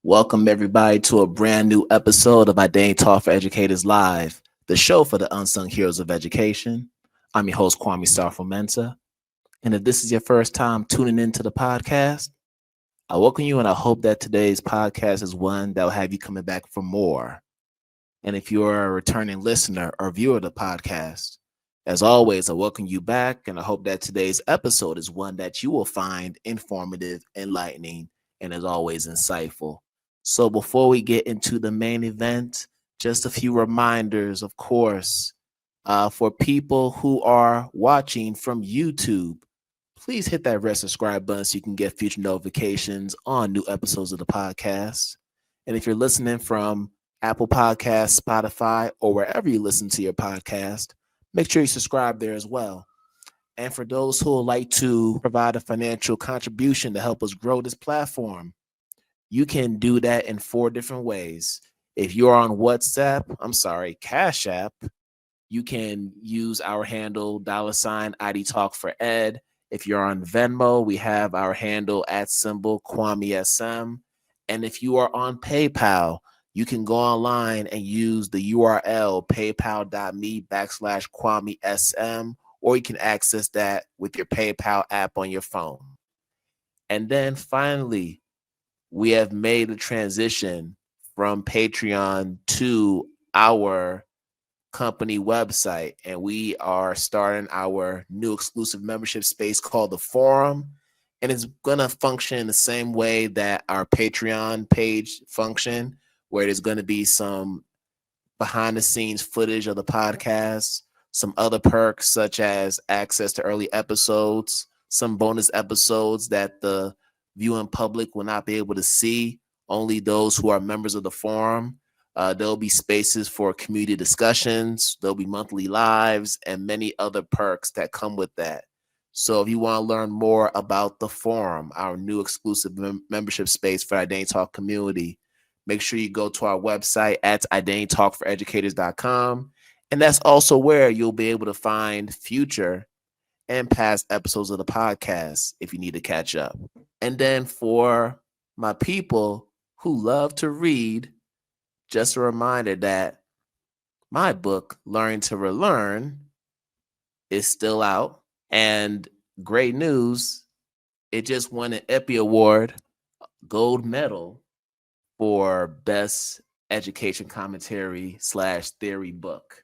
Welcome everybody to a brand new episode of IDTALK4ED Live, the show for the unsung heroes of education. I'm your host, Kwame Sarfo-Mensah. And if this is your first time tuning into the podcast, I welcome you and I hope that today's podcast is one that will have you coming back for more. And if you're a returning listener or viewer of the podcast, as always, I welcome you back and I hope that today's episode is one that you will find informative, enlightening, and as always, insightful. So before we get into the main event, just a few reminders, of course, for people who are watching from YouTube, please hit that red subscribe button so you can get future notifications on new episodes of the podcast. And if you're listening from Apple Podcasts, Spotify, or wherever you listen to your podcast, make sure you subscribe there as well. And for those who would like to provide a financial contribution to help us grow this platform, you can do that in 4 different ways. If you're on Cash App, you can use our handle $IDTALK4ED. If you're on Venmo, we have our handle @Kwame SM. And if you are on PayPal, you can go online and use the URL paypal.me/Kwame SM, or you can access that with your PayPal app on your phone. And then finally, we have made a transition from Patreon to our company website, and we are starting our new exclusive membership space called the Forum, and it's going to function in the same way that our Patreon page function, where there's going to be some behind the scenes footage of the podcast, some other perks such as access to early episodes, some bonus episodes that the viewing public will not be able to see, only those who are members of the Forum. There'll be spaces for community discussions, there'll be monthly lives, and many other perks that come with that. So if you want to learn more about the Forum, our new exclusive membership space for our IDTALK community, make sure you go to our website at IDTALK4EDucators.com. And that's also where you'll be able to find future and past episodes of the podcast if you need to catch up. And then for my people who love to read, just a reminder that my book, Learning to Relearn, is still out. And great news, it just won an Emcee Award gold medal for best education commentary / theory book.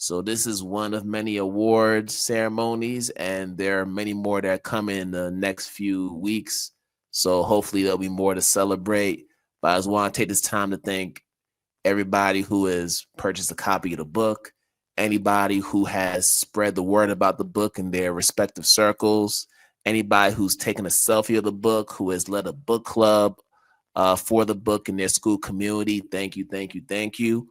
So this is one of many awards ceremonies, and there are many more that come in the next few weeks. So hopefully there'll be more to celebrate. But I just want to take this time to thank everybody who has purchased a copy of the book, anybody who has spread the word about the book in their respective circles, anybody who's taken a selfie of the book, who has led a book club for the book in their school community. Thank you, thank you, thank you.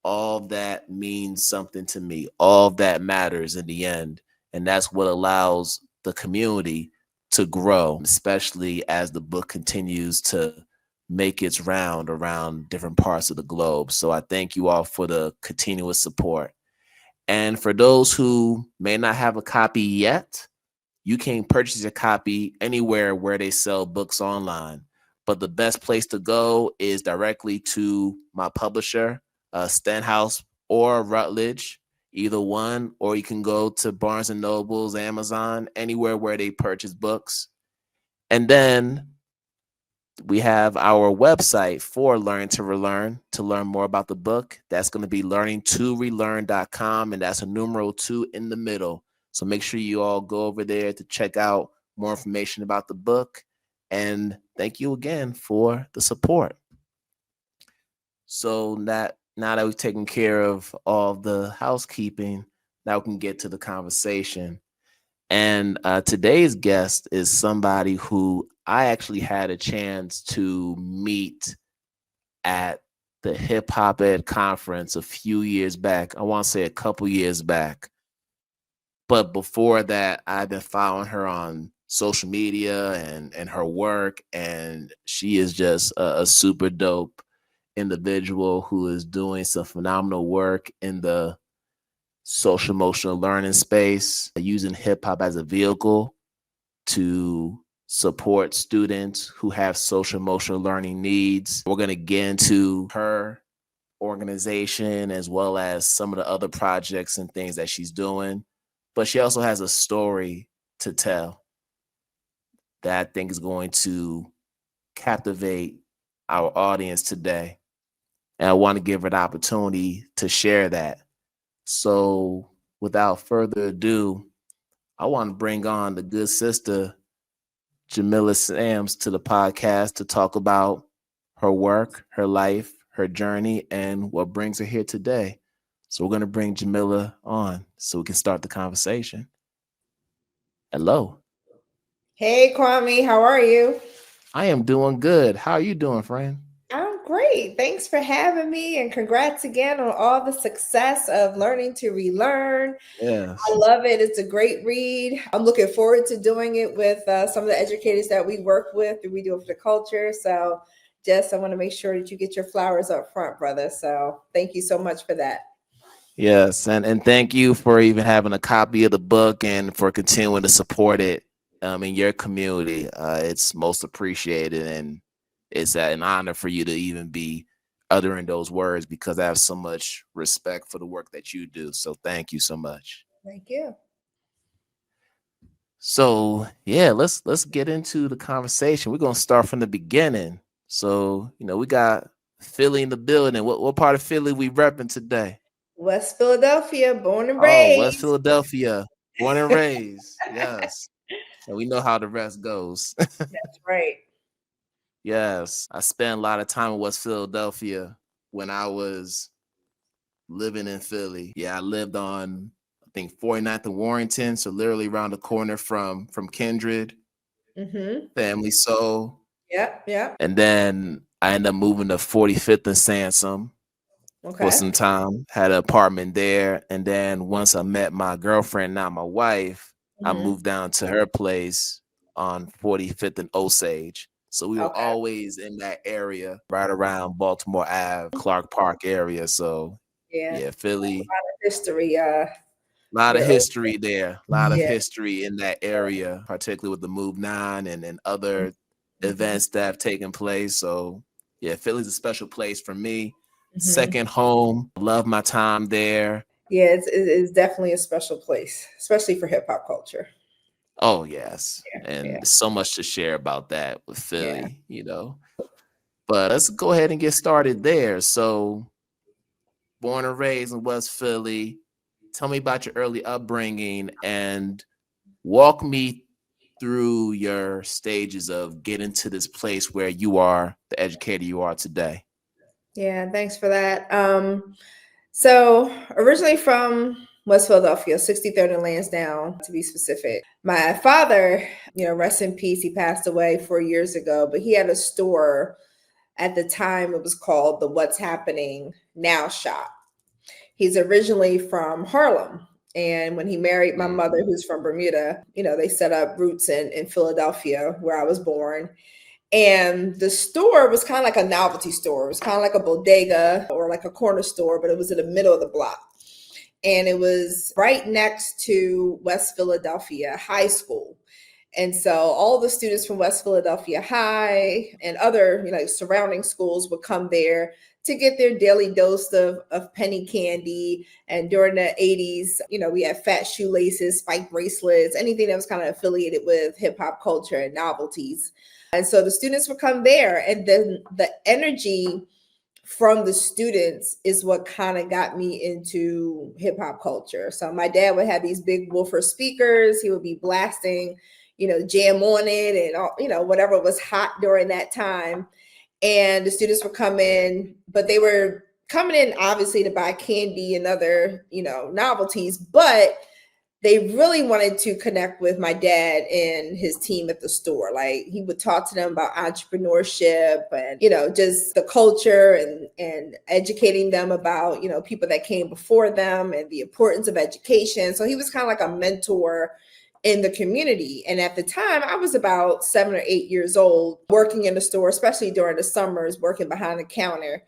All that means something to me. All that matters in the end. And that's what allows the community to grow, especially as the book continues to make its round around different parts of the globe. So I thank you all for the continuous support. And for those who may not have a copy yet, you can purchase a copy anywhere where they sell books online. But the best place to go is directly to my publisher, Stenhouse or Routledge, either one, or you can go to Barnes & Noble's, Amazon, anywhere where they purchase books. And then we have our website for Learn to Relearn to learn more about the book. That's going to be learning2relearn.com, and that's a numeral 2 in the middle. So make sure you all go over there to check out more information about the book. And thank you again for the support. So now that we've taken care of all the housekeeping, now we can get to the conversation. And today's guest is somebody who I actually had a chance to meet at the Hip-Hop Ed conference a few years back. I want to say a couple years back. But before that, I've been following her on social media and her work, and she is just a super dope individual who is doing some phenomenal work in the social emotional learning space, using hip hop as a vehicle to support students who have social emotional learning needs. We're going to get into her organization as well as some of the other projects and things that she's doing. But she also has a story to tell that I think is going to captivate our audience today. And I want to give her the opportunity to share that. So without further ado, I want to bring on the good sister, Jamila Sams, to the podcast to talk about her work, her life, her journey, and what brings her here today. So we're going to bring Jamila on so we can start the conversation. Hello. Hey, Kwame, how are you? I am doing good. How are you doing, friend? I'm great. Thanks for having me, and congrats again on all the success of Learning to Relearn. I Yes. love it. It's a great read. I'm looking forward to doing it with some of the educators that we work with. We do it for the culture. So, Jess, I want to make sure that you get your flowers up front, brother. So, thank you so much for that. Yes. And thank you for even having a copy of the book and for continuing to support it in your community. It's most appreciated, and it's an honor for you to even be uttering those words because I have so much respect for the work that you do. So thank you so much. Thank you. So yeah, let's get into the conversation. We're gonna start from the beginning. So, we got Philly in the building. What part of Philly we repping today? West Philadelphia, born and Oh, West raised. Philadelphia, born and raised. Yes. And we know how the rest goes. That's right. Yes. I spent a lot of time in West Philadelphia when I was living in Philly. Yeah, I lived on, I think, 49th and Warrington. So literally around the corner from Kindred, Mm-hmm. Family Soul. Yep. Yep. And then I ended up moving to 45th and Sansom for Okay. some time, had an apartment there. And then once I met my girlfriend, now my wife, I Mm-hmm. moved down to her place on 45th and Osage. So we were Okay. always in that area, right around Baltimore Ave, Clark Park area. So Yeah. yeah, Philly, History. a lot of Your history there, a lot of yeah. history in that area, particularly with the Move Nine and other Mm-hmm. events that have taken place. So yeah, Philly's a special place for me. Mm-hmm. Second home. Love my time there. Yeah, it's definitely a special place, especially for hip hop culture. Oh yes. Yeah, And so much to share about that with yeah, Philly. But let's go ahead and get started there. So born and raised in West Philly. Tell me about your early upbringing and walk me through your stages of getting to this place where you are the educator you are today. yeah. Thanks for that. So originally from West Philadelphia, 63rd and Lansdowne, to be specific. My father, rest in peace. He passed away 4 years ago, but he had a store at the time. It was called the What's Happening Now shop. He's originally from Harlem. And when he married my mother, who's from Bermuda, they set up roots in Philadelphia, where I was born. And the store was kind of like a novelty store. It was kind of like a bodega or like a corner store, but it was in the middle of the block. And it was right next to West Philadelphia High School. And so all the students from West Philadelphia High and other, surrounding schools would come there to get their daily dose of penny candy. And during the 80s, we had fat shoelaces, spike bracelets, anything that was kind of affiliated with hip hop culture and novelties. And so the students would come there, and then the energy from the students is what kind of got me into hip hop culture. So my dad would have these big woofer speakers. He would be blasting, jam on it and all, whatever was hot during that time. And the students would come in, but they were coming in obviously to buy candy and other, novelties, but they really wanted to connect with my dad and his team at the store. Like, he would talk to them about entrepreneurship and, just the culture and educating them about, people that came before them and the importance of education. So he was kind of like a mentor in the community. And at the time, I was about 7 or 8 years old, working in the store, especially during the summers, working behind the counter.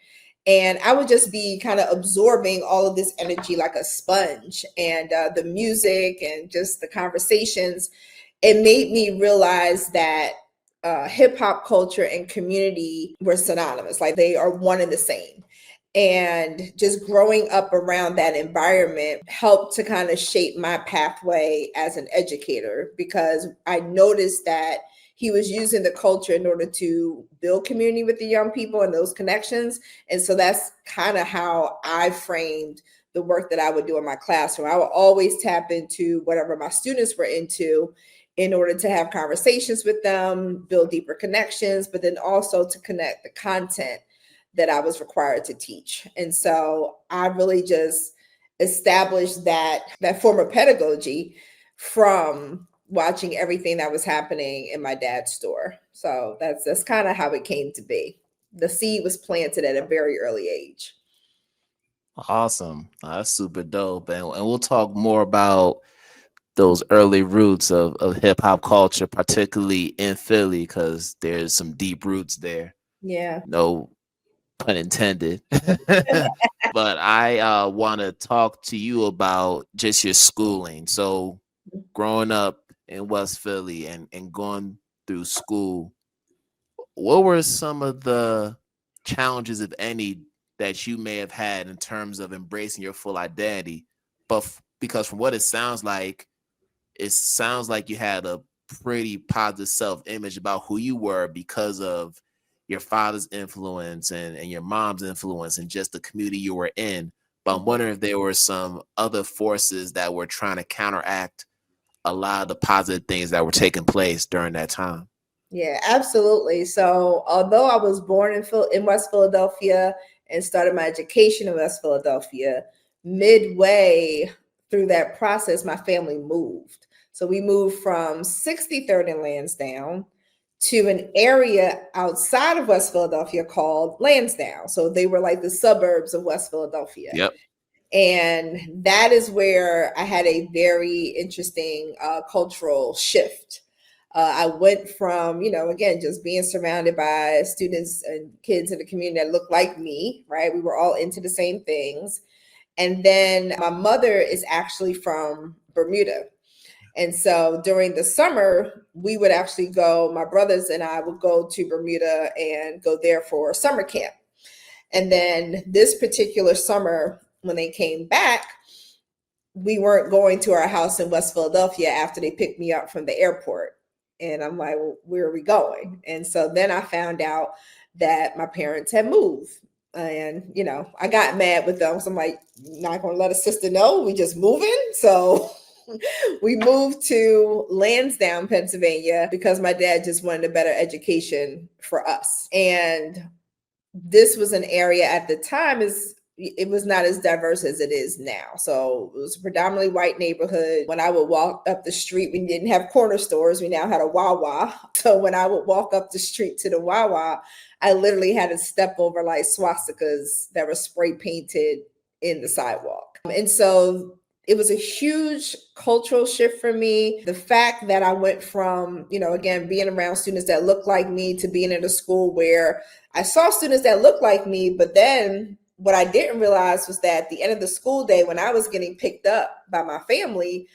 And I would just be kind of absorbing all of this energy like a sponge, and the music and just the conversations. it made me realize that hip hop culture and community were synonymous, like they are one and the same. And just growing up around that environment helped to kind of shape my pathway as an educator, because I noticed that he was using the culture in order to build community with the young people and those connections. And so that's kind of how I framed the work that I would do in my classroom. I would always tap into whatever my students were into in order to have conversations with them, build deeper connections, but then also to connect the content that I was required to teach. And so I really just established that form of pedagogy from watching everything that was happening in my dad's store. So that's kind of how it came to be. The seed was planted at a very early age. Awesome. That's super dope. And we'll talk more about those early roots of hip hop culture, particularly in Philly, because there's some deep roots there. Yeah. No pun intended. But I want to talk to you about just your schooling. So growing up in West Philly and going through school, what were some of the challenges, if any, that you may have had in terms of embracing your full identity? But because from what it sounds like you had a pretty positive self-image about who you were because of your father's influence and your mom's influence and just the community you were in. But I'm wondering if there were some other forces that were trying to counteract a lot of the positive things that were taking place during that time. Yeah, absolutely. So although I was born in West Philadelphia and started my education in West Philadelphia, midway through that process, my family moved. So we moved from 63rd and Lansdowne to an area outside of West Philadelphia called Lansdowne. So they were like the suburbs of West Philadelphia. Yep. And that is where I had a very interesting cultural shift. I went from, again, just being surrounded by students and kids in the community that looked like me, right? We were all into the same things. And then my mother is actually from Bermuda. And so during the summer, we would actually go, my brothers and I would go to Bermuda and go there for summer camp. And then this particular summer, when they came back, we weren't going to our house in West Philadelphia after they picked me up from the airport. And I'm like, well, where are we going? And so then I found out that my parents had moved. And, I got mad with them. So I'm like, not going to let a sister know. We just moving. So we moved to Lansdowne, Pennsylvania, because my dad just wanted a better education for us. And this was an area at the time it was not as diverse as it is now. So it was a predominantly white neighborhood. When I would walk up the street, we didn't have corner stores. We now had a Wawa. So when I would walk up the street to the Wawa, I literally had to step over like swastikas that were spray painted in the sidewalk. And so it was a huge cultural shift for me. The fact that I went from, again, being around students that looked like me to being in a school where I saw students that looked like me, but then what I didn't realize was that at the end of the school day, when I was getting picked up by my family,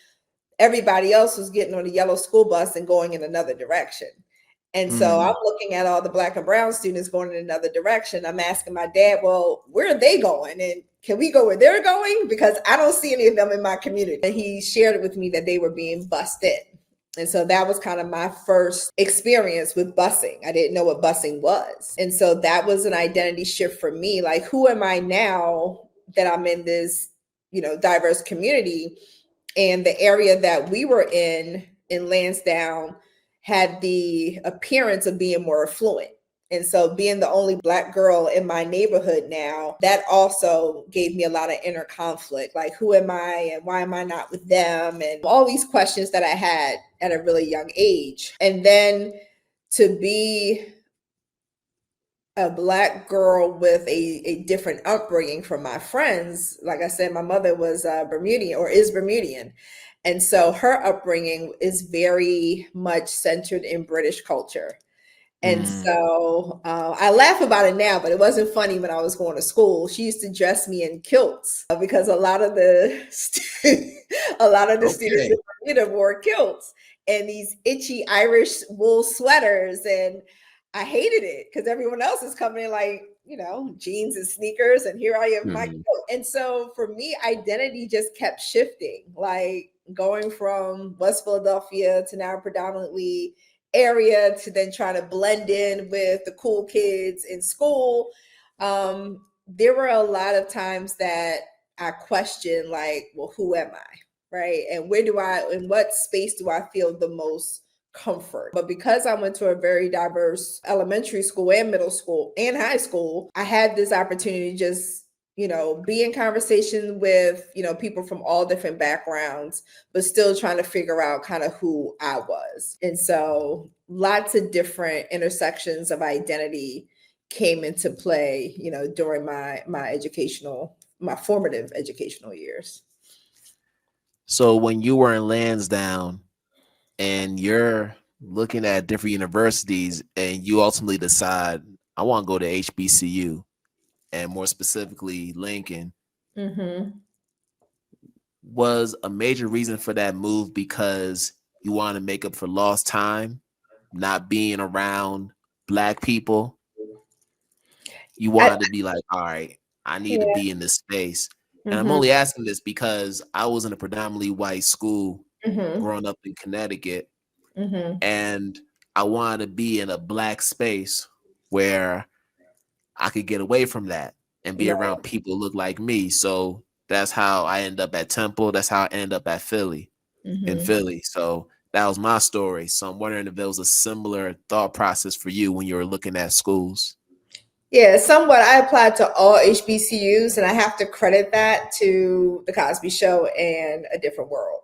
everybody else was getting on the yellow school bus and going in another direction. And so I'm looking at all the Black and brown students going in another direction. I'm asking my dad, well, where are they going? And can we go where they're going? Because I don't see any of them in my community. And he shared it with me that they were being bussed in. And so that was kind of my first experience with busing. I didn't know what busing was. And so that was an identity shift for me. Like, who am I now that I'm in this, diverse community? And the area that we were in Lansdowne, had the appearance of being more affluent. And so being the only Black girl in my neighborhood now, that also gave me a lot of inner conflict. Like, who am I and why am I not with them? And all these questions that I had at a really young age. And then to be a Black girl with a different upbringing from my friends. Like I said, my mother was Bermudian or is Bermudian. And so her upbringing is very much centered in British culture. And so I laugh about it now, but it wasn't funny when I was going to school. She used to dress me in kilts because a lot of the students in Bermuda wore kilts. and these itchy Irish wool sweaters. And I hated it because everyone else is coming in like, jeans and sneakers. And here I am in my coat. And so for me, identity just kept shifting, like going from West Philadelphia to now predominantly area to then trying to blend in with the cool kids in school. There were a lot of times that I questioned, like, well, who am I? Right. And in what space do I feel the most comfort? But because I went to a very diverse elementary school and middle school and high school, I had this opportunity to just, be in conversation with, people from all different backgrounds, but still trying to figure out kind of who I was. And so lots of different intersections of identity came into play, during my formative educational years. So when you were in Lansdowne and you're looking at different universities and you ultimately decide, I want to go to HBCU, and more specifically Lincoln, was a major reason for that move because you want to make up for lost time, not being around Black people? You wanted to be like, all right, I need to be in this space. And I'm only asking this because I was in a predominantly white school growing up in Connecticut, and I wanted to be in a Black space where I could get away from that and be around people who look like me. So that's how I end up at Temple. That's how I end up at Philly, in Philly. So that was my story. So I'm wondering if there was a similar thought process for you when you were looking at schools. Yeah, somewhat. I applied to all HBCUs, and I have to credit that to The Cosby Show and A Different World.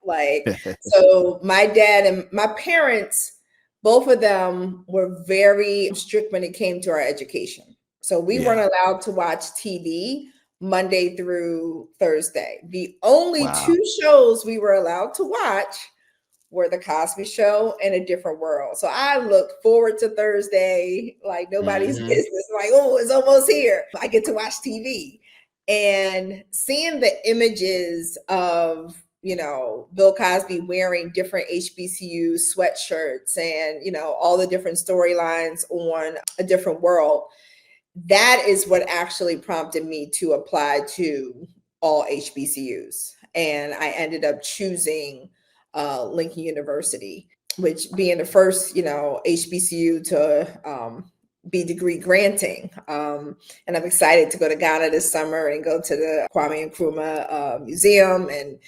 Like, so my dad and my parents, both of them were very strict when it came to our education. So we weren't allowed to watch TV Monday through Thursday. The only two shows we were allowed to watch were The Cosby Show and A Different World. So I looked forward to Thursday like nobody's business. Like, oh, it's almost here. I get to watch TV. And seeing the images of, Bill Cosby wearing different HBCU sweatshirts and, all the different storylines on A Different World, that is what actually prompted me to apply to all HBCUs. And I ended up choosing Lincoln University, which being the first, HBCU to be degree granting. And I'm excited to go to Ghana this summer and go to the Kwame Nkrumah Museum. And,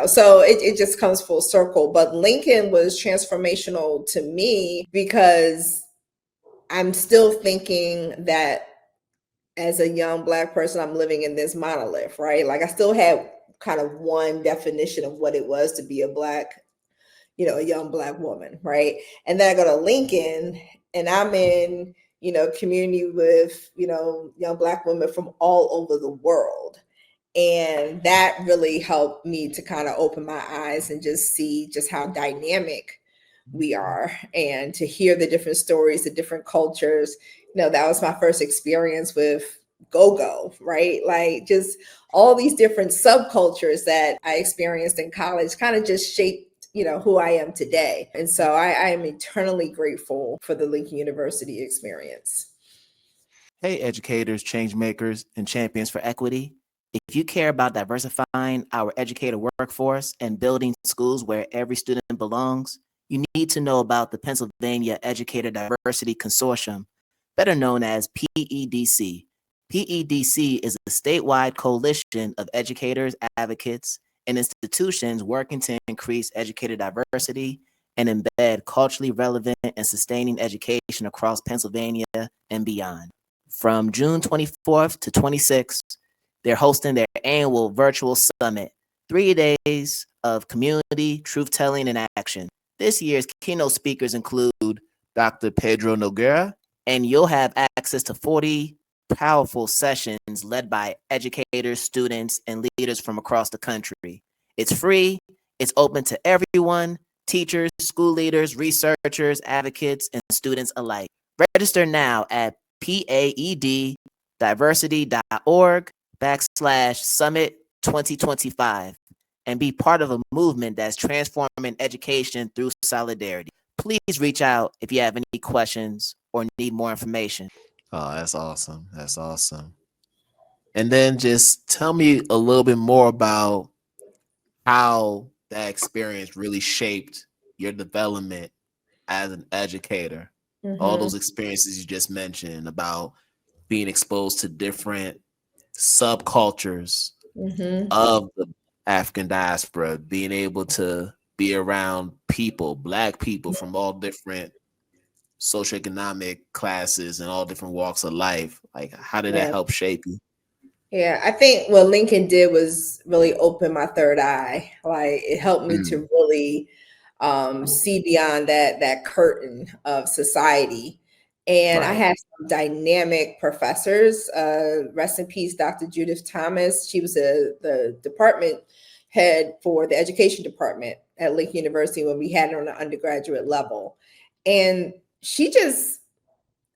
so it just comes full circle. But Lincoln was transformational to me because I'm still thinking that as a young Black person, I'm living in this monolith, right? Like I still had kind of one definition of what it was to be a Black, a young Black woman, right? And then I go to Lincoln and I'm in, community with, young Black women from all over the world. And that really helped me to kind of open my eyes and just see just how dynamic we are, and to hear the different stories, the different cultures. That was my first experience with go-go, right? Like just all these different subcultures that I experienced in college kind of just shaped, who I am today. And so I am eternally grateful for the Lincoln University experience. Hey, educators, change makers, and champions for equity. If you care about diversifying our educator workforce and building schools where every student belongs, you need to know about the Pennsylvania Educator Diversity Consortium, better known as PEDC. PEDC is a statewide coalition of educators, advocates, and institutions working to increase educator diversity and embed culturally relevant and sustaining education across Pennsylvania and beyond. From June 24th to 26th, they're hosting their annual virtual summit, 3 days of community, truth-telling, and action. This year's keynote speakers include Dr. Pedro Noguera, and you'll have access to 40 powerful sessions led by educators, students, and leaders from across the country. It's free, it's open to everyone, teachers, school leaders, researchers, advocates, and students alike. Register now at paeddiversity.org/summit 2025. and be part of a movement that's transforming education through solidarity. Please reach out if you have any questions or need more information. Oh, that's awesome. That's awesome. And then just tell me a little bit more about how that experience really shaped your development as an educator. All those experiences you just mentioned about being exposed to different subcultures of the African diaspora, being able to be around people, Black people from all different socioeconomic classes and all different walks of life. Like, how did that help shape you? Yeah, I think what Lincoln did was really open my third eye. Like, it helped me to really see beyond that curtain of society. And I had some dynamic professors. Rest in peace, Dr. Judith Thomas. She was the department head for the education department at Lincoln University when we had it on the undergraduate level. And she just,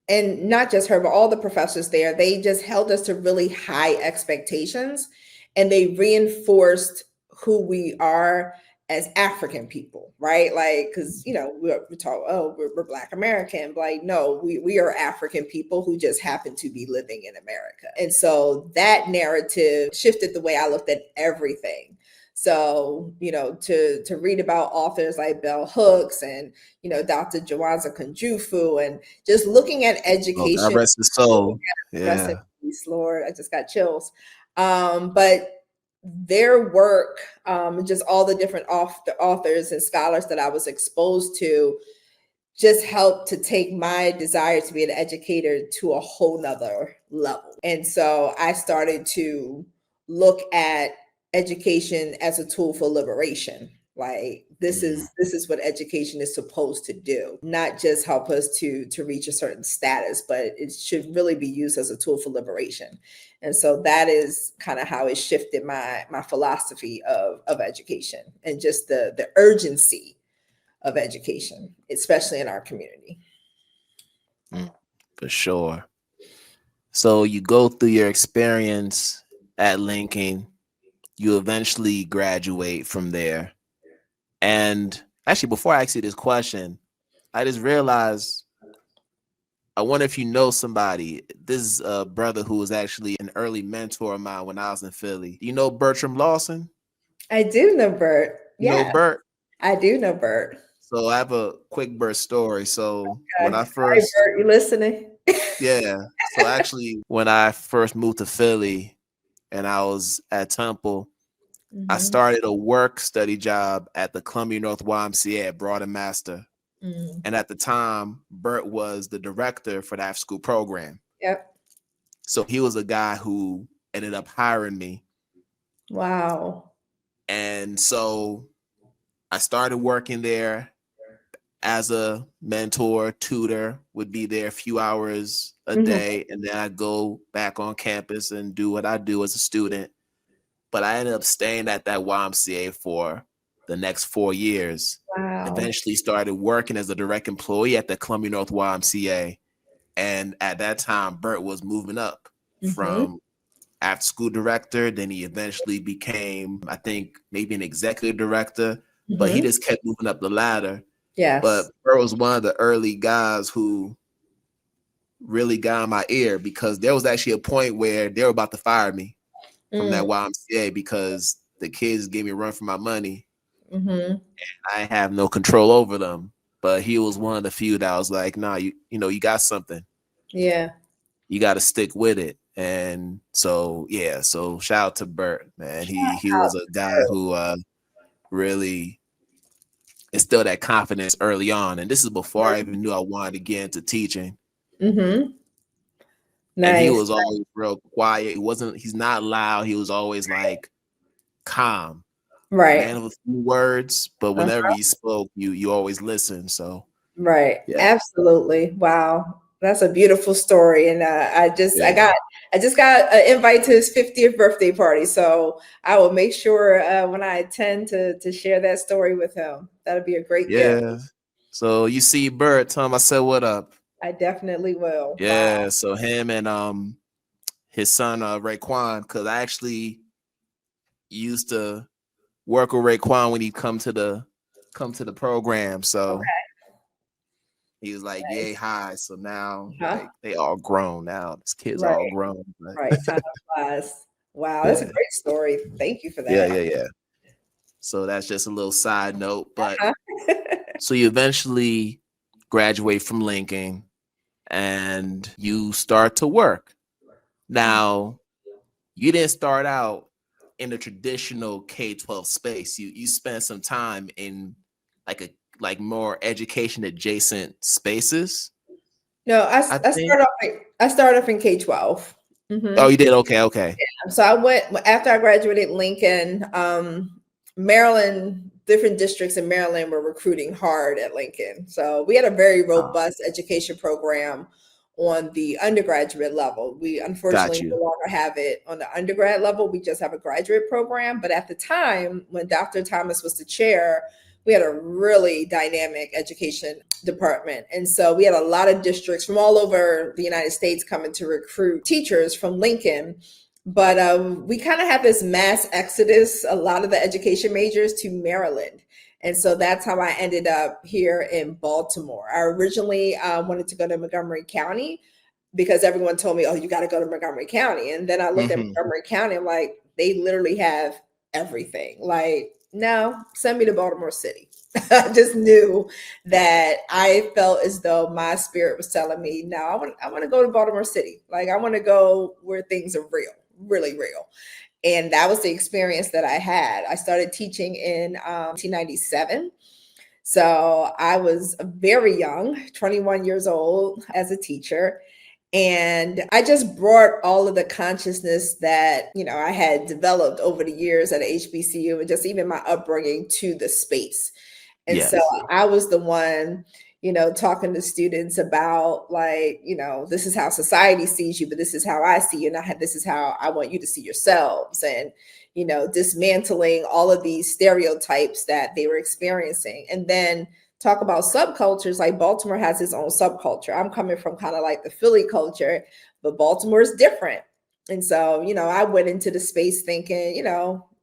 and not just her, but all the professors there, they just held us to really high expectations, and they reinforced who we are as African people, right? Like, because, you know, we talk, oh, we're Black American. Like, no, we are African people who just happen to be living in America. And so that narrative shifted the way I looked at everything. So, you know, to read about authors like Bell Hooks and, you know, Dr. Jawanza Kunjufu, and just looking at education. Oh, God rest his soul. Rest in peace, Lord. I just got chills. But their work, just all the different authors and scholars that I was exposed to, just helped to take my desire to be an educator to a whole nother level. And so I started to look at education as a tool for liberation. Like, this is what education is supposed to do, not just help us to reach a certain status, but it should really be used as a tool for liberation. And so that is kind of how it shifted my philosophy of education, and just the urgency of education, especially in our community. For sure. So you go through your experience at Lincoln, you eventually graduate from there. And actually, before I ask you this question, I just realized, I wonder if you know somebody. This is a brother who was actually an early mentor of mine when I was in Philly. You know Bertram Lawson? I do know Bert. You know Bert? I do know Bert. So I have a quick Bert story. So when I first, first, Bert, you listening? yeah. So actually, when I first moved to Philly and I was at Temple, I started a work study job at the Columbia North YMCA at Broad and Master. And at the time, Bert was the director for the after school program. Yep. So he was a guy who ended up hiring me. Wow. And so I started working there as a mentor, tutor, would be there a few hours a day. And then I'd go back on campus and do what I do as a student. But I ended up staying at that YMCA for the next 4 years. Wow. Eventually started working as a direct employee at the Columbia North YMCA. And at that time, Bert was moving up from after school director. Then he eventually became, I think, maybe an executive director, but he just kept moving up the ladder. Yes. But Bert was one of the early guys who really got in my ear, because there was actually a point where they were about to fire me from that YMCA because the kids gave me a run for my money. And I have no control over them. But he was one of the few that was like, nah, you know, you got something. Yeah. You got to stick with it. And so, yeah, so shout out to Bert, man. He was a guy who really instilled that confidence early on. And this is before I even knew I wanted to get into teaching. Nice. And he was always real quiet. He's not loud. He was always like calm. Right. Man of a few words, but whenever he spoke, you always listened. So right. Yeah. Absolutely. Wow. That's a beautiful story. And I just got an invite to his 50th birthday party. So I will make sure when I attend to share that story with him. That'll be a great gift. So you see Bert, tell him I said what up. I definitely will. Yeah. Wow. So him and his son Raekwon, because I actually used to work with Raekwon when he come to the program. So he was like, yay, hi. So now like they all grown now. These kids are all grown. Right. Time flies. Wow, that's a great story. Thank you for that. Yeah. So that's just a little side note. But so you eventually graduate from Lincoln and you start to work. Now, you didn't start out in the traditional K-12 space. You spent some time in like more education adjacent spaces. No, I started off in K-12. Oh, you did? Okay. Yeah. So I went after I graduated Lincoln, Maryland, different districts in Maryland were recruiting hard at Lincoln. So we had a very robust education program on the undergraduate level. We unfortunately no longer have it on the undergrad level. We just have a graduate program. But at the time when Dr. Thomas was the chair, we had a really dynamic education department. And so we had a lot of districts from all over the United States coming to recruit teachers from Lincoln. But we kind of had this mass exodus, a lot of the education majors to Maryland. And so that's how I ended up here in Baltimore. I originally wanted to go to Montgomery County because everyone told me, oh, you got to go to Montgomery County. And then I looked at Montgomery County, I'm like, they literally have everything. Like, no, send me to Baltimore City. I just knew that I felt as though my spirit was telling me, no, I want to go to Baltimore City. Like, I want to go where things are real, really real. And that was the experience that I had. I started teaching in 1997. So I was very young, 21 years old as a teacher. And I just brought all of the consciousness that, I had developed over the years at HBCU and just even my upbringing to the space. And so I was the one, talking to students about like, this is how society sees you, but this is how I see you. And this is how I want you to see yourselves. And, dismantling all of these stereotypes that they were experiencing. And then talk about subcultures, like Baltimore has its own subculture. I'm coming from kind of like the Philly culture, but Baltimore is different. And so, I went into the space thinking,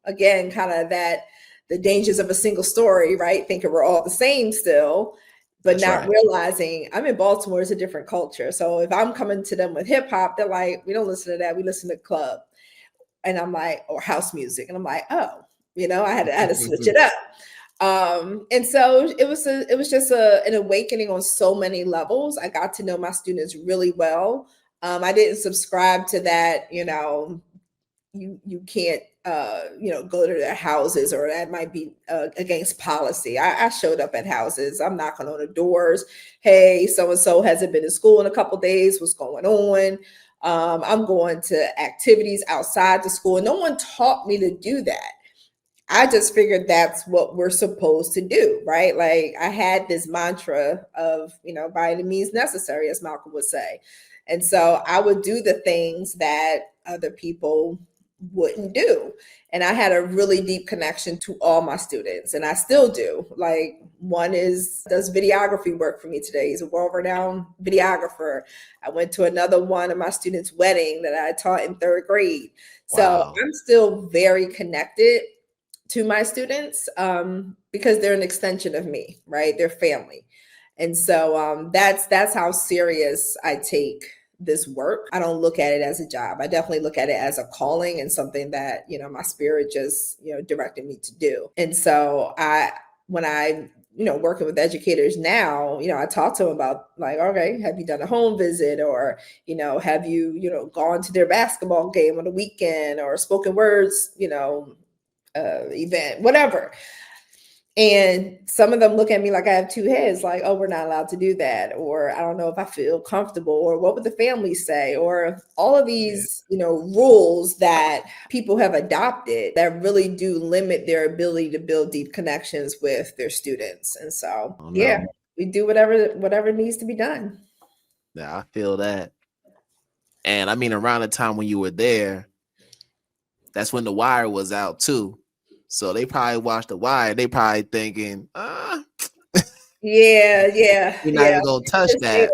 again, kind of that the dangers of a single story, right? Thinking we're all the same still, but not realizing I'm in Baltimore, it's a different culture. So if I'm coming to them with hip hop, they're like, we don't listen to that. We listen to club. And I'm like, or house music. And I'm like, oh, I had to switch it up. And so it was just an awakening on so many levels. I got to know my students really well. I didn't subscribe to that, you can't, go to their houses, or that might be against policy. I showed up at houses. I'm knocking on the doors. Hey, so-and-so hasn't been in school in a couple of days. What's going on? I'm going to activities outside the school. No one taught me to do that. I just figured that's what we're supposed to do, right? Like I had this mantra of, by any means necessary, as Malcolm would say. And so I would do the things that other people wouldn't do. And I had a really deep connection to all my students, and I still do. Like one does videography work for me today. He's a world-renowned videographer. I went to another one of my students' wedding that I taught in 3rd grade. So I'm still very connected to my students because they're an extension of me, right? They're family. And so that's how serious I take this work. I don't look at it as a job. I definitely look at it as a calling and something that, my spirit just, directed me to do. And so when I working with educators now, I talk to them about like, okay, have you done a home visit, or, have you, gone to their basketball game on the weekend, or spoken words, event, whatever. And some of them look at me like I have two heads, like, oh, we're not allowed to do that. Or I don't know if I feel comfortable, or what would the family say? Or all of these, rules that people have adopted that really do limit their ability to build deep connections with their students. And so, we do whatever needs to be done. Yeah, I feel that. And I mean, around the time when you were there, that's when The Wire was out too. So they probably watched The Wire. They probably thinking, yeah, you're not even gonna touch that.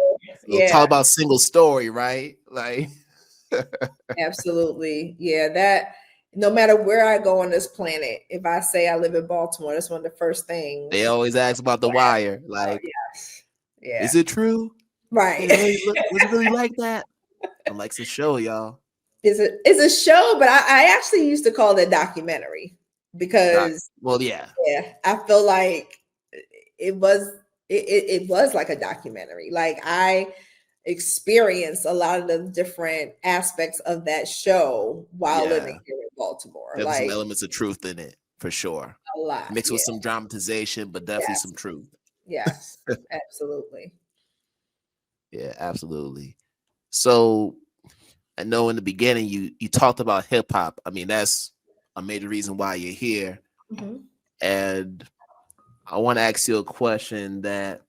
We'll talk about single story, right? Like absolutely. Yeah, no matter where I go on this planet, if I say I live in Baltimore, that's one of the first things. They always ask about The Wire. Like, yes. Yeah. is it true? Right. Was it really like that? I'm like, it's a show, y'all. It's a show, but I actually used to call it a documentary because I feel like it was like a documentary. Like I experienced a lot of the different aspects of that show while living here in Baltimore. There was like some elements of truth in it for sure. a lot. Mixed with some dramatization, but definitely some truth. Yes, absolutely. Yeah, absolutely. So I know in the beginning you talked about hip hop. I mean, that's a major reason why you're here. Mm-hmm. And I want to ask you a question that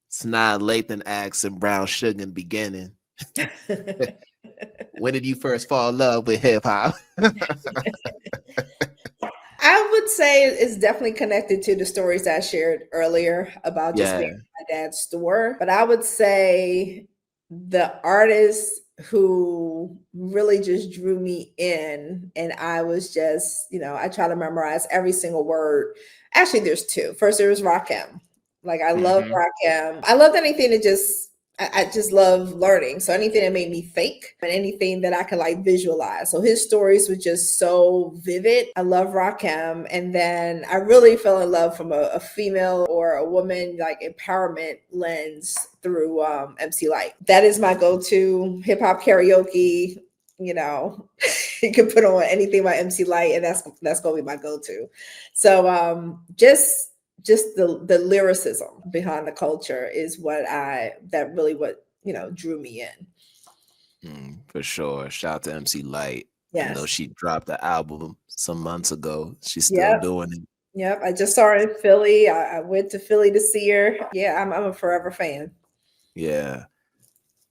it's not Lathan asked in Brown Sugar in the beginning. When did you first fall in love with hip hop? I would say it's definitely connected to the stories that I shared earlier about just being at my dad's store. But I would say the artist who really just drew me in, and I was just, I try to memorize every single word. Actually, there's two. First, there was Rakim. Like I love Rakim. I loved anything that I just love learning. So anything that made me think and anything that I could like visualize. So his stories were just so vivid. I love Rakim. And then I really fell in love from a female or a woman like empowerment lens through Emcee Light. That is my go-to hip hop karaoke. You can put on anything by Emcee Light, and that's gonna be my go-to. So just the lyricism behind the culture is what drew me in. For sure. Shout out to Emcee Light. Yes. I know she dropped the album some months ago. She's still doing it. Yep. I just saw her in Philly. I went to Philly to see her. Yeah, I'm a forever fan. Yeah.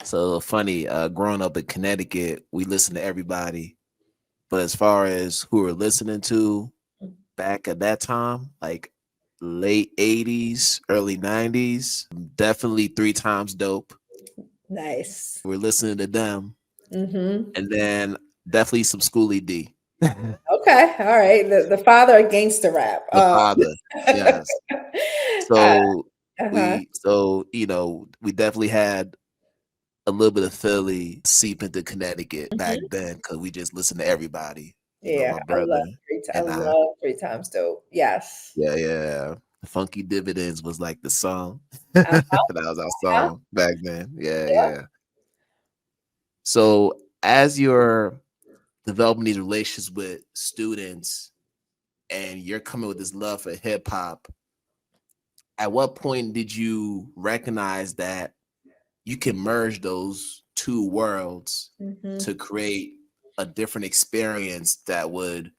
So funny, growing up in Connecticut, we listen to everybody. But as far as who we're listening to back at that time, like late 80s, early 90s, definitely 3 Times Dope. Nice. We're listening to them. Mm-hmm. And then definitely some Schoolie D. Okay. All right. The father of gangster rap. The father. Yes. So we definitely had a little bit of Philly seep into Connecticut back then because we just listened to everybody. Yeah, my brother. I love 3 Times Dope. Yes. Yeah. Funky Dividends was like the song. That was our song back then. Yeah. So as you're developing these relationships with students and you're coming with this love for hip hop, at what point did you recognize that you can merge those two worlds to create a different experience that would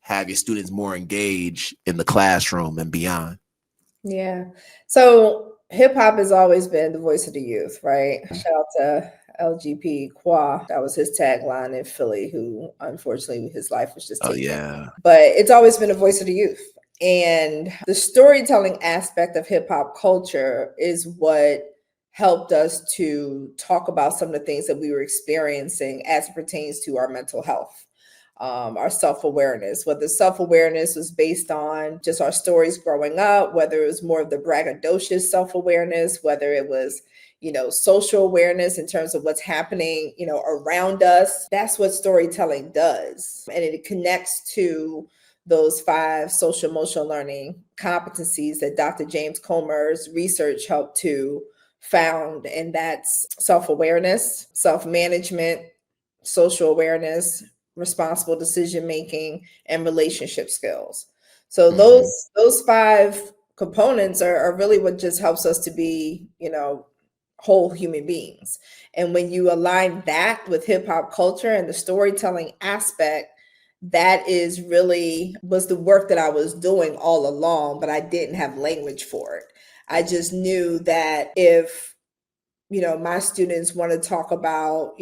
have your students more engaged in the classroom and beyond? Yeah. So hip hop has always been the voice of the youth, right? Shout out to LGP Qua. That was his tagline in Philly, who unfortunately his life was just taken. But it's always been a voice of the youth. And the storytelling aspect of hip hop culture is what helped us to talk about some of the things that we were experiencing as it pertains to our mental health. Our self-awareness, whether self-awareness was based on just our stories growing up, whether it was more of the braggadocious self-awareness, whether it was, social awareness in terms of what's happening, around us. That's what storytelling does. And it connects to those 5 social emotional learning competencies that Dr. James Comer's research helped to found. And that's self-awareness, self-management, social awareness, responsible decision making, and relationship skills. So those 5 components are really what just helps us to be, whole human beings. And when you align that with hip hop culture and the storytelling aspect, that is really was the work that I was doing all along, but I didn't have language for it. I just knew that if my students want to talk about,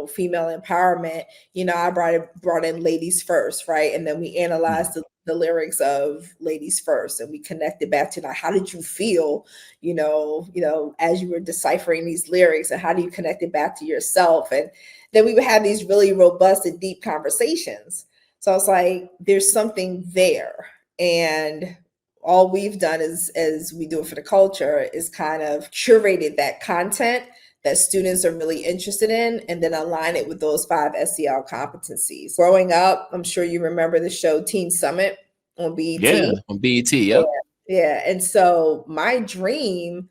female empowerment, I brought in ladies first, right? And then we analyzed the lyrics of Ladies First, and we connected back to, like, how did you feel, as you were deciphering these lyrics, and how do you connect it back to yourself? And then we would have these really robust and deep conversations. So I was like, there's something there. And all we've done is, as we do it for the culture, is kind of curated that content that students are really interested in, and then align it with those 5 SEL competencies. Growing up, I'm sure you remember the show Teen Summit on BET. Yeah, on BET, yep. Yeah. And so my dream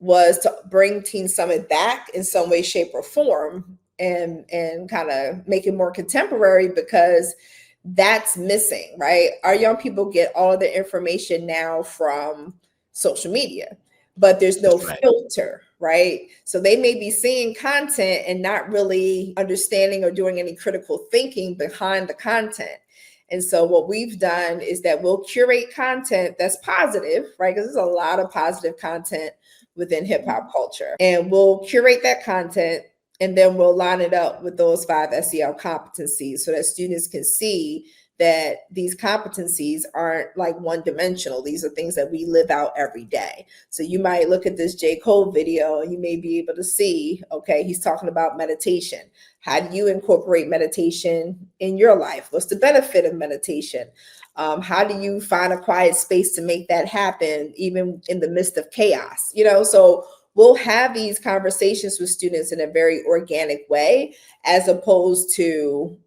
was to bring Teen Summit back in some way, shape, or form, and kind of make it more contemporary, because that's missing, right? Our young people get all of their information now from social media, but there's no filter, right? So they may be seeing content and not really understanding or doing any critical thinking behind the content. And so what we've done is that we'll curate content that's positive, right? Because there's a lot of positive content within hip hop culture. And we'll curate that content, and then we'll line it up with those 5 SEL competencies, so that students can see that these competencies aren't like one-dimensional. These are things that we live out every day. So you might look at this J. Cole video, and you may be able to see, okay, he's talking about meditation. How do you incorporate meditation in your life? What's the benefit of meditation? How do you find a quiet space to make that happen, even in the midst of chaos? So we'll have these conversations with students in a very organic way, as opposed to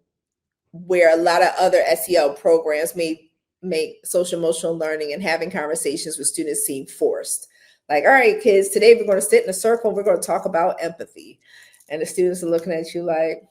where a lot of other SEL programs may make social emotional learning and having conversations with students seem forced. Like, all right, kids, today we're going to sit in a circle and we're going to talk about empathy. And the students are looking at you like,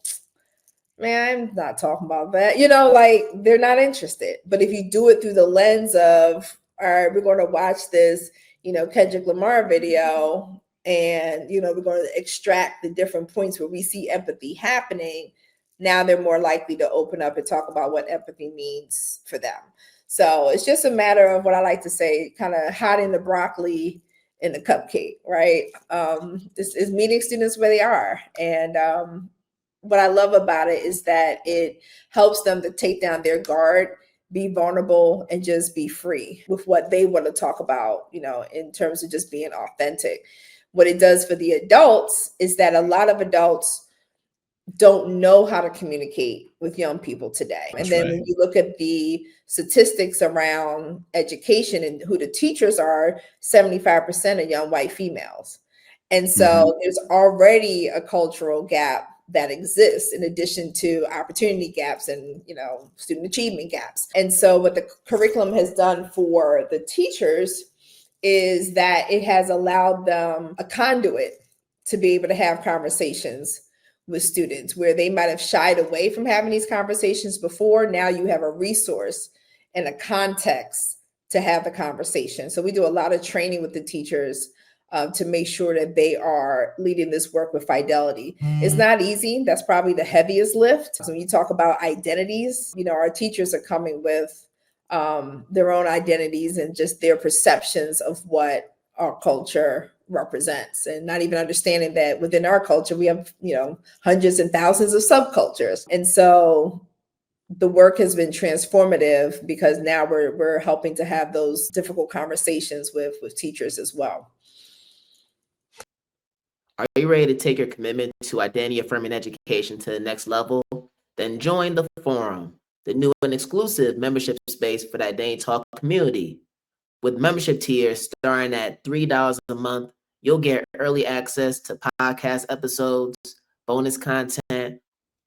man, I'm not talking about that. Like, they're not interested. But if you do it through the lens of, all right, we're going to watch this, Kendrick Lamar video, and, we're going to extract the different points where we see empathy happening, now they're more likely to open up and talk about what empathy means for them. So it's just a matter of, what I like to say, kind of hiding the broccoli in the cupcake, right? This is meeting students where they are. And what I love about it is that it helps them to take down their guard, be vulnerable, and just be free with what they want to talk about, in terms of just being authentic. What it does for the adults is that a lot of adults don't know how to communicate with young people today. And then when you look at the statistics around education and who the teachers are, 75% are young white females. And so there's already a cultural gap that exists, in addition to opportunity gaps and, student achievement gaps. And so what the curriculum has done for the teachers is that it has allowed them a conduit to be able to have conversations with students where they might have shied away from having these conversations before. Now you have a resource and a context to have the conversation. So we do a lot of training with the teachers to make sure that they are leading this work with fidelity. It's not easy. That's probably the heaviest lift. So when you talk about identities, our teachers are coming with their own identities and just their perceptions of what our culture represents, and not even understanding that within our culture we have hundreds and thousands of subcultures. And so the work has been transformative, because now we're helping to have those difficult conversations with teachers as well. Are you ready to take your commitment to identity affirming education to the next level? Then join the forum, the new and exclusive membership space for the Identity Talk community. With membership tiers starting at $3 a month, you'll get early access to podcast episodes, bonus content,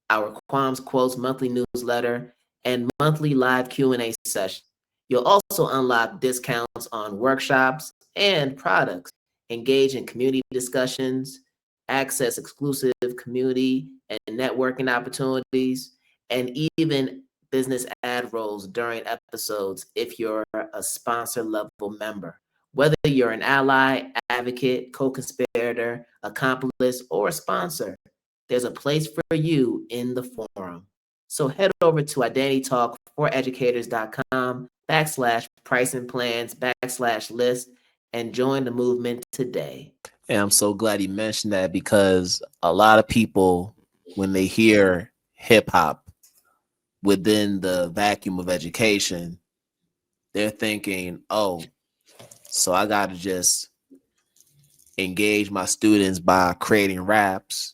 our Quam's Quotes monthly newsletter, and monthly live Q&A sessions. You'll also unlock discounts on workshops and products, engage in community discussions, access exclusive community and networking opportunities, and even business ad roles during episodes if you're a sponsor level member. Whether you're an ally, advocate, co-conspirator, accomplice, or a sponsor, there's a place for you in the forum. So head over to identitytalk4educators.com/pricing plans /list and join the movement today. And I'm so glad you mentioned that, because a lot of people, when they hear hip hop within the vacuum of education, they're thinking, oh, so I got to just engage my students by creating raps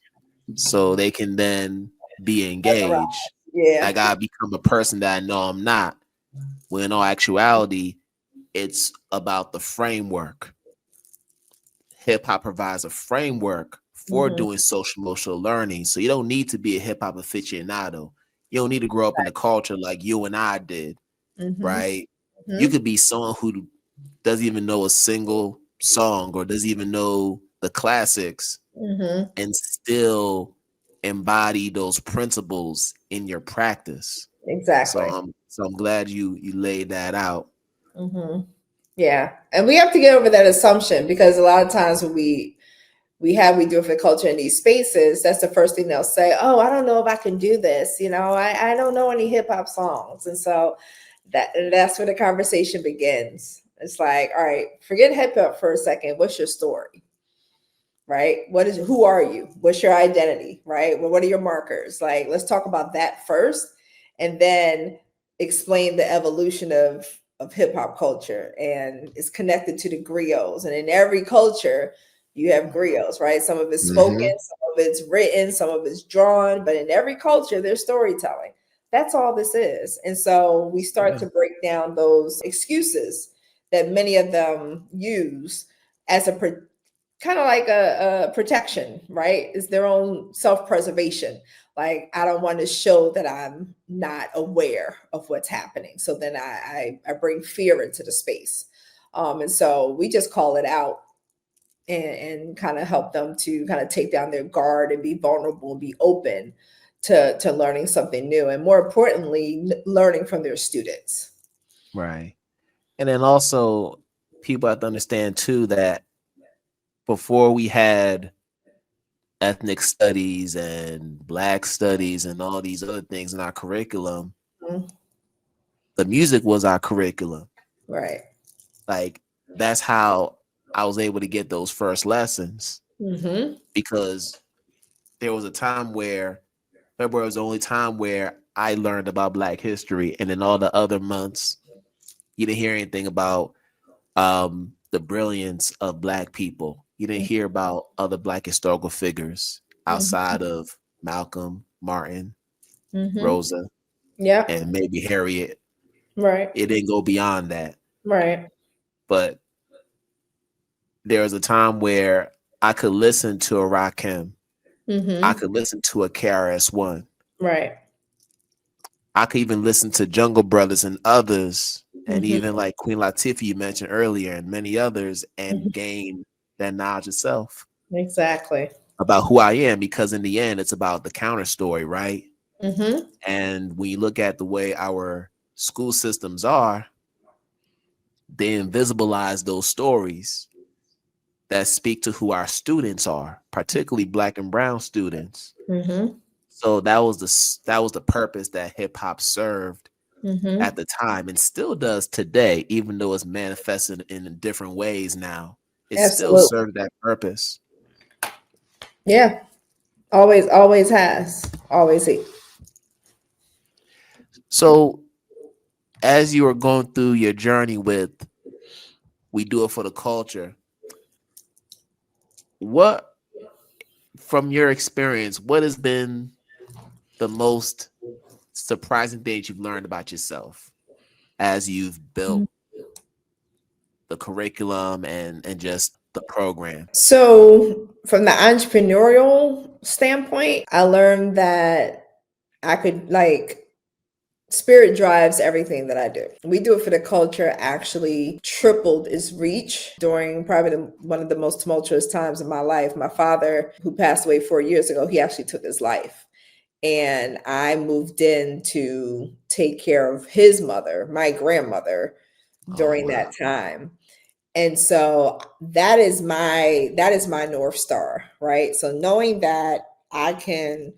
so they can then be engaged. Yeah. I got to become a person that I know I'm not. When in all actuality, it's about the framework. Hip hop provides a framework for doing social emotional learning. So you don't need to be a hip hop aficionado. You don't need to grow up in the culture like you and I did, right? You could be someone who doesn't even know a single song or doesn't even know the classics and still embody those principles in your practice. Exactly. So I'm glad you laid that out. Yeah, and we have to get over that assumption, because a lot of times when we do it for culture in these spaces, that's the first thing they'll say. Oh, I don't know if I can do this. I don't know any hip hop songs. And so that's where the conversation begins. It's like, all right, forget hip hop for a second. What's your story? Right? Who are you? What's your identity? Right? Well, what are your markers? Like, let's talk about that first, and then explain the evolution of hip hop culture. And it's connected to the griots. And in every culture, you have griots, right? Some of it's spoken, some of it's written, some of it's drawn, but in every culture, there's storytelling. That's all this is. And so we start to break down those excuses that many of them use as a kind of like a protection, right? It's their own self-preservation. Like, I don't want to show that I'm not aware of what's happening. So then I bring fear into the space. And so we just call it out and kind of help them to kind of take down their guard and be vulnerable and be open to learning something new. And more importantly, learning from their students. Right. And then also people have to understand too that before we had ethnic studies and Black studies and all these other things in our curriculum, the music was our curriculum. Right. Like, that's how I was able to get those first lessons, because there was a time where February was the only time where I learned about Black history, and in all the other months, you didn't hear anything about the brilliance of Black people. You didn't hear about other Black historical figures outside of Malcolm, Martin, Rosa, and maybe Harriet. Right. It didn't go beyond that. Right. But there was a time where I could listen to a Rakim. I could listen to a KRS-One. Right. I could even listen to Jungle Brothers and others, and even like Queen Latifah you mentioned earlier, and many others, and gain that knowledge itself. Exactly. About who I am, because in the end, it's about the counter story, right? And when you look at the way our school systems are, they invisibilize those stories that speak to who our students are, particularly Black and brown students. So that was the purpose that hip hop served at the time, and still does today, even though it's manifested in different ways now. It still serves that purpose. Yeah. Always has. Always. So as you were going through your journey with We Do It for the Culture, what, from your experience, what has been the most surprising thing you've learned about yourself as you've built the curriculum and just the program? So from the entrepreneurial standpoint, I learned that I could, like, spirit drives everything that I do. We Do It for the Culture actually tripled its reach during probably one of the most tumultuous times of my life. My father, who passed away 4 years ago, he actually took his life. And I moved in to take care of his mother, my grandmother, during that time. And so that is my North Star, right? So knowing that I can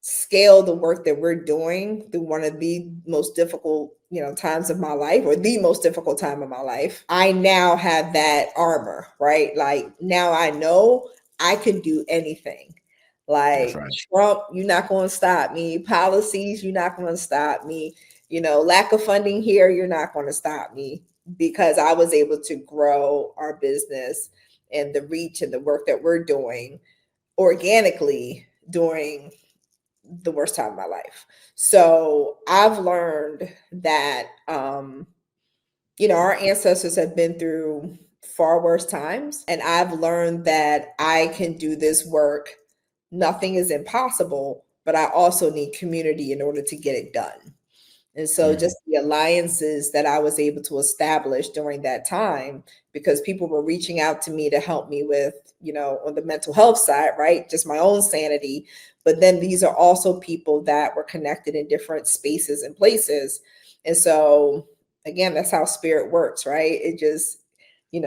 scale the work that we're doing through one of the most difficult, times of my life, or the most difficult time of my life, I now have that armor, right? Like, now I know I can do anything. Like, Trump, you're not going to stop me. Policies, you're not going to stop me. lack of funding here, you're not going to stop me, because I was able to grow our business and the reach and the work that we're doing organically during the worst time of my life. So I've learned that, our ancestors have been through far worse times. And I've learned that I can do this work. Nothing is impossible, but I also need community in order to get it done. And so just the alliances that I was able to establish during that time, because people were reaching out to me to help me with, on the mental health side, right? Just my own sanity. But then these are also people that were connected in different spaces and places. And so, again, that's how spirit works, right? It just,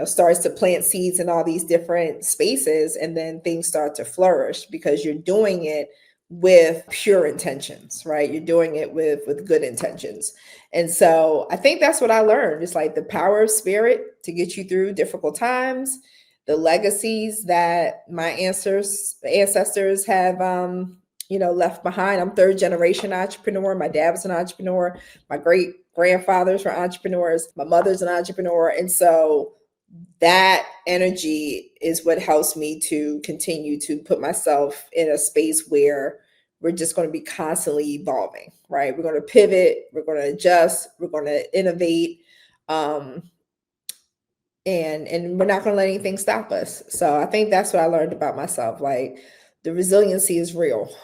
starts to plant seeds in all these different spaces, and then things start to flourish because you're doing it with pure intentions, right? You're doing it with good intentions. And so I think that's what I learned. It's like the power of spirit to get you through difficult times, the legacies that my ancestors have, left behind. I'm third generation entrepreneur. My dad was an entrepreneur. My great grandfathers were entrepreneurs. My mother's an entrepreneur. And so that energy is what helps me to continue to put myself in a space where we're just going to be constantly evolving, right? We're going to pivot, we're going to adjust, we're going to innovate, and we're not going to let anything stop us. So I think that's what I learned about myself. Like, the resiliency is real,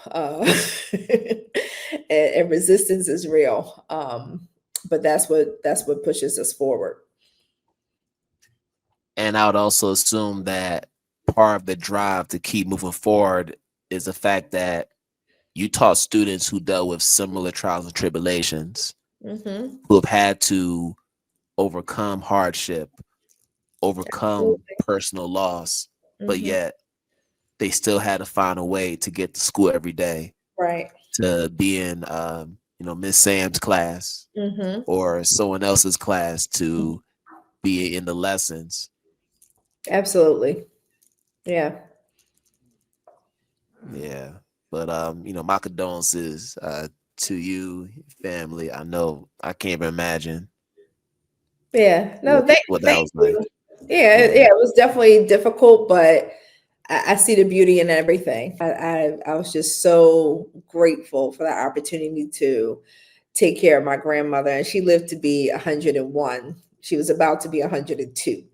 and resistance is real. But that's what pushes us forward. And I would also assume that part of the drive to keep moving forward is the fact that you taught students who dealt with similar trials and tribulations, who have had to overcome hardship, overcome personal loss, but yet they still had to find a way to get to school every day, right? To be in, Miss Sams' class or someone else's class, to be in the lessons. Absolutely. Yeah. Yeah. But my condolences to you, family. I know I can't even imagine. Yeah. No, what that thank was you. like. Yeah, it was definitely difficult, but I see the beauty in everything. I was just so grateful for that opportunity to take care of my grandmother, and she lived to be 101. She was about to be 102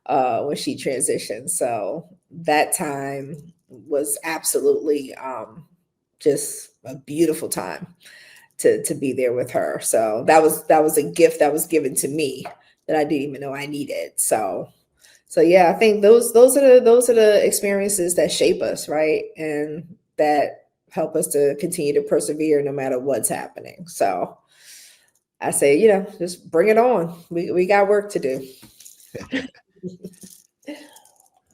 when she transitioned. So that time was absolutely just a beautiful time to be there with her. So that was a gift that was given to me that I didn't even know I needed. So yeah, I think those are the experiences that shape us, right? And that help us to continue to persevere no matter what's happening. So I say, just bring it on. We got work to do.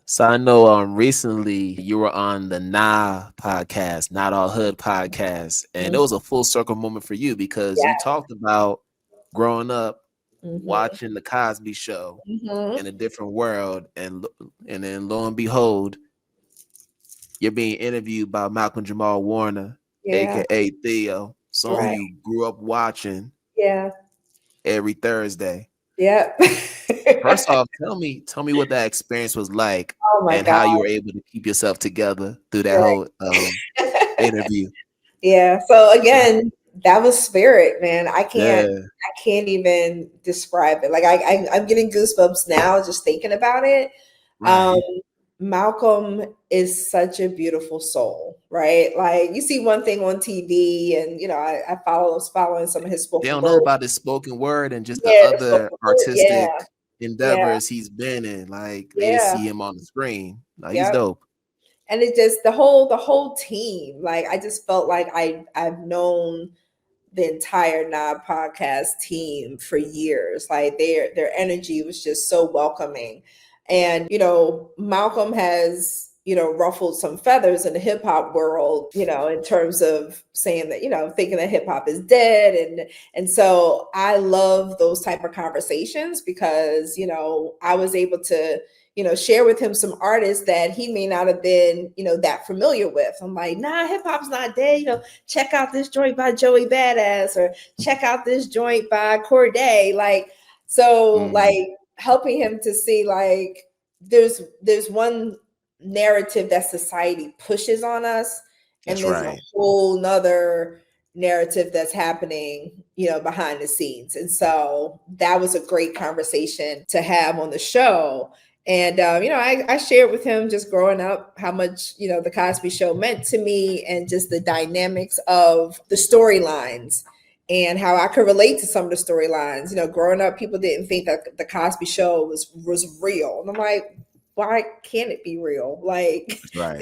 So I know recently you were on the podcast, Not All Hood podcast, and it was a full circle moment for you because you talked about growing up watching the Cosby Show in a different world, and then lo and behold, you're being interviewed by Malcolm Jamal Warner, aka Theo, someone you grew up watching every Thursday. Yeah. First off, tell me what that experience was like, and how you were able to keep yourself together through that whole interview. Yeah. So again, that was spirit, man. I can't even describe it. Like I'm getting goosebumps now just thinking about it. Right. Malcolm is such a beautiful soul, right? Like, you see one thing on TV, and I was following some of his spoken They don't word. know about his spoken word and just the other artistic endeavors he's been in. Like, they just see him on the screen. Like, he's dope. And it just the whole team. Like, I just felt like I've known the entire Knob podcast team for years. Like, their energy was just so welcoming. And, Malcolm has, ruffled some feathers in the hip hop world, in terms of saying that, thinking that hip hop is dead. And so I love those type of conversations because, I was able to, share with him some artists that he may not have been, that familiar with. I'm like, nah, hip hop's not dead. Check out this joint by Joey Badass, or check out this joint by Corday. Like, so like helping him to see like there's one narrative that society pushes on us, and there's a whole nother narrative that's happening, behind the scenes. And so that was a great conversation to have on the show. And, I shared with him just growing up how much, the Cosby Show meant to me, and just the dynamics of the storylines and how I could relate to some of the storylines. Growing up, people didn't think that the Cosby Show was real. And I'm like, why can't it be real? Like,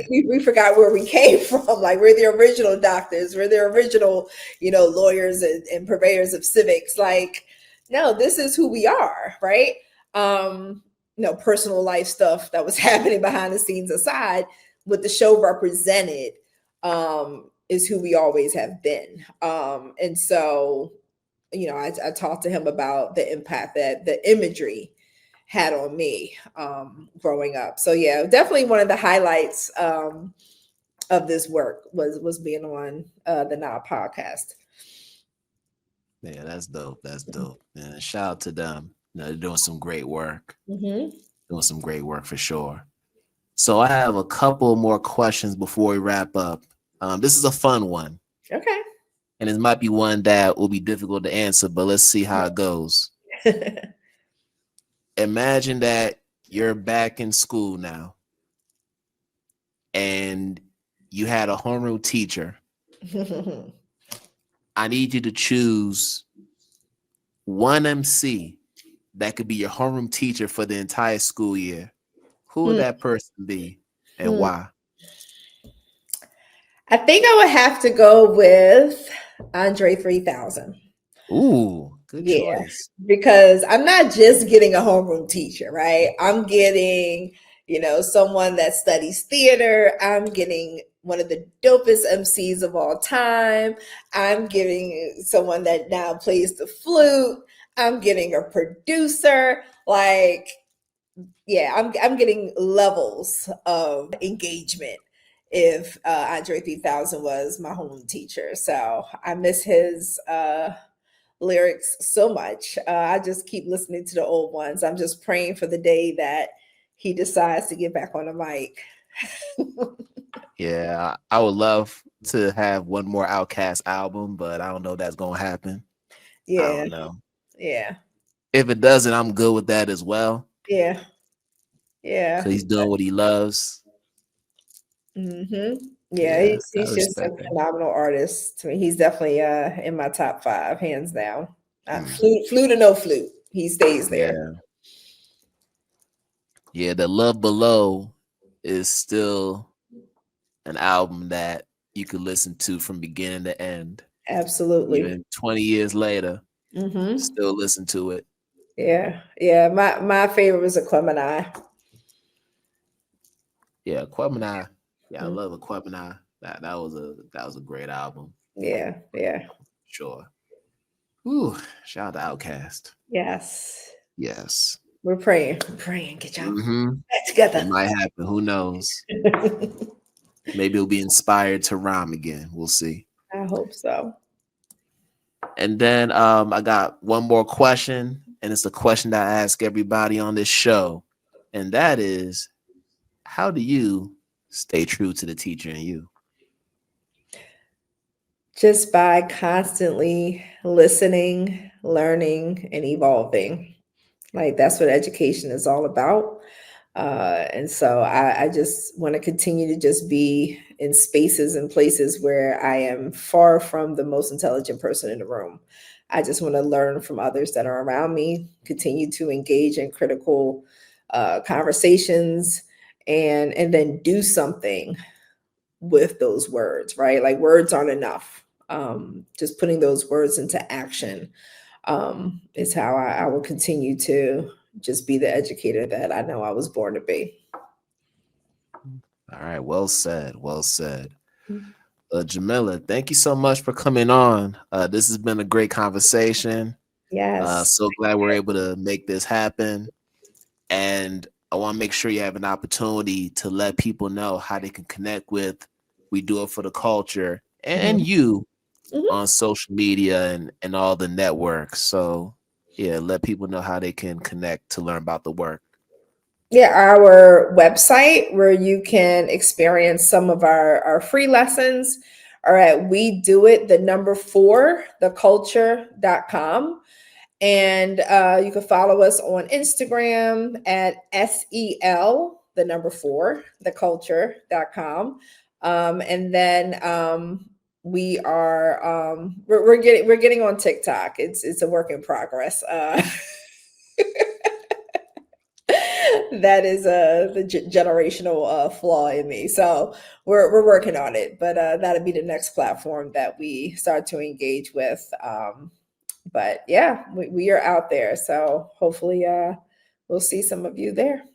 we forgot where we came from. Like, we're the original doctors. We're the original, lawyers and purveyors of civics. Like, no, this is who we are, right? Personal life stuff that was happening behind the scenes aside, what the show represented is who we always have been. And so, I talked to him about the impact that the imagery had on me growing up. So yeah, definitely one of the highlights of this work was being on the Now podcast. Yeah, that's dope. That's dope. And shout out to them. They're doing some great work. Doing some great work for sure. So I have a couple more questions before we wrap up. This is a fun one. Okay. And it might be one that will be difficult to answer, but let's see how it goes. Imagine that you're back in school now and you had a homeroom teacher. I need you to choose one MC that could be your homeroom teacher for the entire school year. Who would that person be and why? I think I would have to go with Andre 3000. Ooh, good choice. Because I'm not just getting a homeroom teacher, right? I'm getting, someone that studies theater. I'm getting one of the dopest MCs of all time. I'm getting someone that now plays the flute. I'm getting a producer. Like, yeah, I'm getting levels of engagement if Andre 3000 was my homeroom teacher. So I miss his lyrics so much. I just keep listening to the old ones. I'm just praying for the day that he decides to get back on the mic. Yeah, I would love to have one more Outkast album, but I don't know if that's gonna happen. Yeah, I don't know. Yeah. If it doesn't, I'm good with that as well. Yeah. So he's doing what he loves. Yeah, he's just a phenomenal artist. To me, he's definitely in my top 5, hands down. Flute or no flute, he stays there. Yeah, the Love Below is still an album that you could listen to from beginning to end. Absolutely. Even 20 years later, still listen to it. Yeah. My favorite was Aquemini. Yeah, Aquemini. Yeah, I love Aquemini. That was a great album. Yeah. Sure. Ooh, shout out to Outkast. Yes. We're praying. Get y'all back together. It might happen. Who knows? Maybe it'll be inspired to rhyme again. We'll see. I hope so. And then I got one more question, and it's a question that I ask everybody on this show, and that is, how do you stay true to the teacher in you? Just by constantly listening, learning, and evolving. Like, that's what education is all about. And so I just want to continue to just be in spaces and places where I am far from the most intelligent person in the room. I just want to learn from others that are around me, continue to engage in critical conversations, and then do something with those words, right? Like, words aren't enough. Just putting those words into action is how I will continue to just be the educator that I know I was born to be. All right. Well said. Jamila, thank you so much for coming on. This has been a great conversation. Yes. So glad we're able to make this happen. And I want to make sure you have an opportunity to let people know how they can connect with We Do It for the Culture and you on social media and all the networks. So yeah, let people know how they can connect to learn about the work. Yeah, our website where you can experience some of our free lessons are at we do it the number 4 theculture.com. And you can follow us on Instagram at SEL the number 4 theculture.com. And then we are we're getting on TikTok. It's a work in progress. That is the generational flaw in me. So we're working on it, but that'll be the next platform that we start to engage with. But yeah, we are out there. So hopefully we'll see some of you there.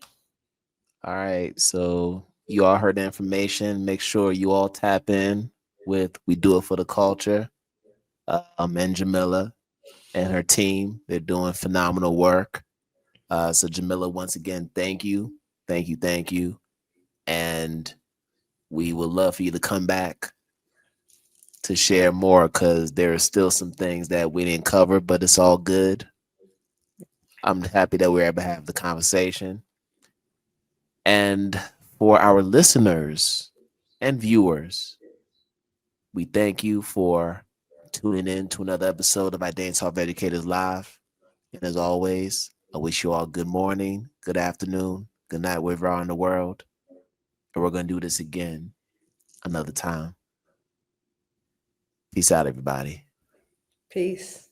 All right. So you all heard the information. Make sure you all tap in with We Do It for the Culture. And Jamila and her team. They're doing phenomenal work. So Jamila, once again, thank you. Thank you. Thank you. And we would love for you to come back to share more because there are still some things that we didn't cover, but it's all good. I'm happy that we're able to have the conversation. And for our listeners and viewers, we thank you for tuning in to another episode of IDTALK4ED Educators Live. And as always, I wish you all good morning, good afternoon, good night, wherever you are in the world. And we're going to do this again another time. Peace out, everybody. Peace.